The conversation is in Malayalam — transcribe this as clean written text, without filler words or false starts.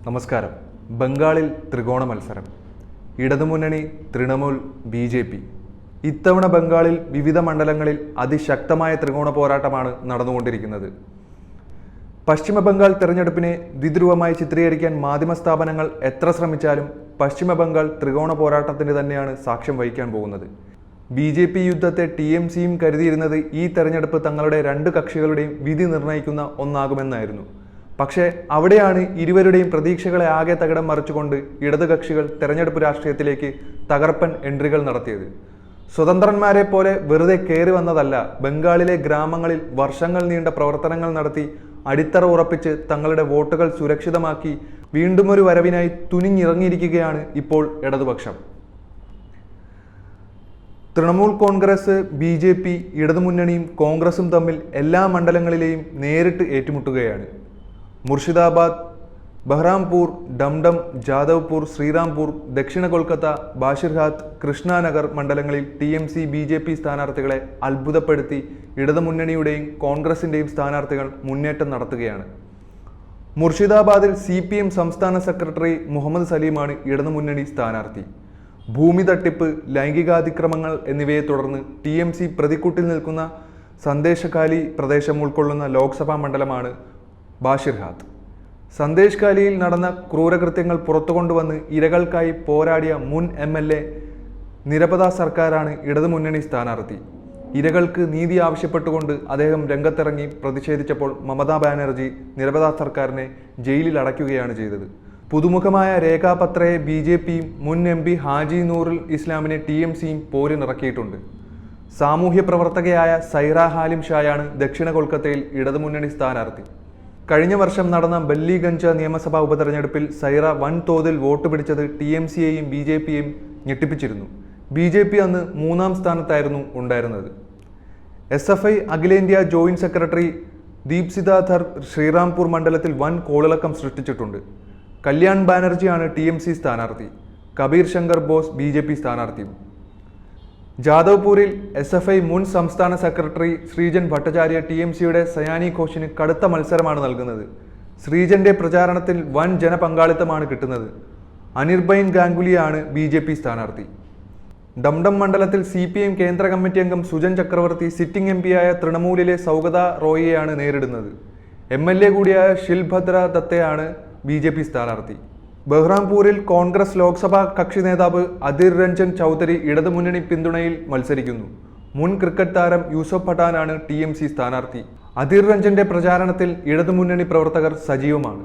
നമസ്കാരം. ബംഗാളിൽ ത്രികോണ മത്സരം. ഇടതുമുന്നണി, തൃണമൂൽ, BJP. ഇത്തവണ ബംഗാളിൽ വിവിധ മണ്ഡലങ്ങളിൽ അതിശക്തമായ ത്രികോണ പോരാട്ടമാണ് നടന്നുകൊണ്ടിരിക്കുന്നത്. പശ്ചിമ ബംഗാൾ തെരഞ്ഞെടുപ്പിനെ ദ്വിധ്രുവമായി ചിത്രീകരിക്കാൻ മാധ്യമ സ്ഥാപനങ്ങൾ എത്ര ശ്രമിച്ചാലും പശ്ചിമ ബംഗാൾ ത്രികോണ പോരാട്ടത്തിന് തന്നെയാണ് സാക്ഷ്യം വഹിക്കാൻ പോകുന്നത്. BJP യുദ്ധത്തെ TMCയും കരുതിയിരുന്നത് ഈ തെരഞ്ഞെടുപ്പ് തങ്ങളുടെ രണ്ട് കക്ഷികളുടെയും വിധി നിർണ്ണയിക്കുന്ന ഒന്നാകുമെന്നായിരുന്നു. പക്ഷേ അവിടെയാണ് ഇരുവരുടെയും പ്രതീക്ഷകളെ ആകെ തകിടം മറിച്ചുകൊണ്ട് ഇടത് കക്ഷികൾ തെരഞ്ഞെടുപ്പ് രാഷ്ട്രീയത്തിലേക്ക് തകർപ്പൻ എൻട്രികൾ നടത്തിയത്. സ്വതന്ത്രന്മാരെ പോലെ വെറുതെ കയറി വന്നതല്ല, ബംഗാളിലെ ഗ്രാമങ്ങളിൽ വർഷങ്ങൾ നീണ്ട പ്രവർത്തനങ്ങൾ നടത്തി അടിത്തറ ഉറപ്പിച്ച് തങ്ങളുടെ വോട്ടുകൾ സുരക്ഷിതമാക്കി വീണ്ടും ഒരു വരവിനായി തുനിഞ്ഞിറങ്ങിയിരിക്കുകയാണ് ഇപ്പോൾ ഇടതുപക്ഷം. തൃണമൂൽ കോൺഗ്രസ്, BJP, ഇടതുമുന്നണിയും കോൺഗ്രസും തമ്മിൽ എല്ലാ മണ്ഡലങ്ങളിലെയും നേരിട്ട് ഏറ്റുമുട്ടുകയാണ്. മുർഷിദാബാദ്, ബഹ്റാംപൂർ, ഡംഡം, ജാദവ്പൂർ, ശ്രീറാംപൂർ, ദക്ഷിണ കൊൽക്കത്ത, ബാഷിർഹാത്ത്, കൃഷ്ണനഗർ മണ്ഡലങ്ങളിൽ TMC BJP സ്ഥാനാർത്ഥികളെ അത്ഭുതപ്പെടുത്തി ഇടതുമുന്നണിയുടെയും കോൺഗ്രസിൻ്റെയും സ്ഥാനാർത്ഥികൾ മുന്നേറ്റം നടത്തുകയാണ്. മുർഷിദാബാദിൽ CPM സംസ്ഥാന സെക്രട്ടറി മുഹമ്മദ് സലീമാണ് ഇടതുമുന്നണി സ്ഥാനാർത്ഥി. ഭൂമി തട്ടിപ്പ്, ലൈംഗികാതിക്രമങ്ങൾ എന്നിവയെ തുടർന്ന് TMC പ്രതിക്കൂട്ടിൽ നിൽക്കുന്ന സന്ദേശഖാലി പ്രദേശം ഉൾക്കൊള്ളുന്ന ലോക്സഭാ മണ്ഡലമാണ് ബാഷിർഹാത്ത്. സന്ദേശഖാലിയിൽ നടന്ന ക്രൂരകൃത്യങ്ങൾ പുറത്തുകൊണ്ടുവന്ന് ഇരകൾക്കായി പോരാടിയ മുൻ MLA നിരപദ സർക്കാരാണ് ഇടതുമുന്നണി സ്ഥാനാർത്ഥി. ഇരകൾക്ക് നീതി ആവശ്യപ്പെട്ടുകൊണ്ട് അദ്ദേഹം രംഗത്തിറങ്ങി പ്രതിഷേധിച്ചപ്പോൾ മമതാ ബാനർജി നിരപദ സർക്കാരിനെ ജയിലിൽ അടയ്ക്കുകയാണ് ചെയ്തത്. പുതുമുഖമായ രേഖാ പത്രയെ BJPയും മുൻ MP ഹാജി നൂറുൽ ഇസ്ലാമിനെ TMCയും പോരിനിറക്കിയിട്ടുണ്ട്. സാമൂഹ്യ പ്രവർത്തകയായ സൈറ ഹാലിം ഷായാണ് ദക്ഷിണ കൊൽക്കത്തയിൽ ഇടതുമുന്നണി സ്ഥാനാർത്ഥി. കഴിഞ്ഞ വർഷം നടന്ന ബല്ലിഗഞ്ച് നിയമസഭാ ഉപതെരഞ്ഞെടുപ്പിൽ സൈറ വൻതോതിൽ വോട്ട് പിടിച്ചത് TMCയെയും BJPയെയും ഞെട്ടിപ്പിച്ചിരുന്നു. BJP അന്ന് 3ാം സ്ഥാനത്തായിരുന്നു ഉണ്ടായിരുന്നത്. SFI അഖിലേന്ത്യാ ജോയിന്റ് സെക്രട്ടറി ദീപ്സിത ധർ ശ്രീറാംപൂർ മണ്ഡലത്തിൽ വൻ കോളിളക്കം സൃഷ്ടിച്ചിട്ടുണ്ട്. കല്യാൺ ബാനർജിയാണ് TMC സ്ഥാനാർത്ഥി. കബീർ ശങ്കർ ബോസ് BJP സ്ഥാനാർത്ഥിയും. ജാദവ്പൂരിൽ SFI മുൻ സംസ്ഥാന സെക്രട്ടറി ശ്രീജൻ ഭട്ടാചാര്യ TMCയുടെ സയാനി ഘോഷിന് കടുത്ത മത്സരമാണ് നൽകുന്നത്. ശ്രീജന്റെ പ്രചാരണത്തിൽ വൻ ജനപങ്കാളിത്തമാണ് കിട്ടുന്നത്. അനിർബൈൻ ഗാംഗുലിയാണ് BJP സ്ഥാനാർത്ഥി. ഡംഡം മണ്ഡലത്തിൽ CPM കേന്ദ്ര കമ്മിറ്റി അംഗം സുജൻ ചക്രവർത്തി സിറ്റിംഗ് MP ആയ തൃണമൂലിലെ സൗഗത റോയിയെയാണ് നേരിടുന്നത്. MLA കൂടിയായ ഷിൽഭദ്ര ദത്തയാണ് BJP സ്ഥാനാർത്ഥി. ബഹ്റാംപൂരിൽ കോൺഗ്രസ് ലോക്സഭാ കക്ഷി നേതാവ് അധിർ രഞ്ജൻ ചൗധരി ഇടതുമുന്നണി പിന്തുണയിൽ മത്സരിക്കുന്നു. മുൻ ക്രിക്കറ്റ് താരം യൂസഫ് പഠാനാണ് TMC സ്ഥാനാർത്ഥി. അധിർ രഞ്ജന്റെ പ്രചാരണത്തിൽ ഇടതുമുന്നണി പ്രവർത്തകർ സജീവമാണ്.